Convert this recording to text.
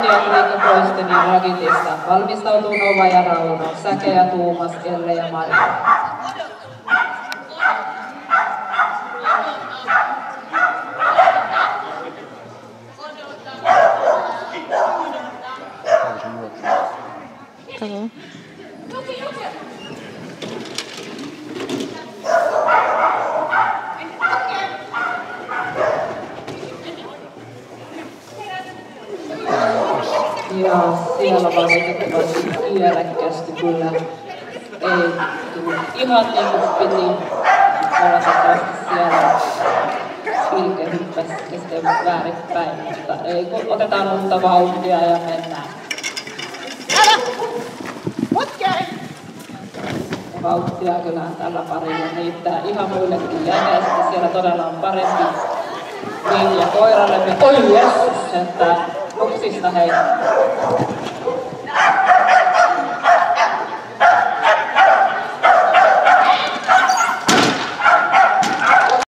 Riikka Poisten ja Ragitista. Valmistautuu Nova ja Rauno. Säke ja Tuumas, Elle ja Marja. Hello. Ja siellä valitettavasti yöräkkästi kyllä ei ihan niin kuin piti olla siellä Ilke hyppäsi sitten väärinpäin, mutta ei kun otetaan uutta vauhtia ja mennään. Ja vauhtia kyllä tällä parilla riittää ihan muillekin jäkeästi. Siellä todella on parempi linja koiralle. Oi jessus, että luksista hei.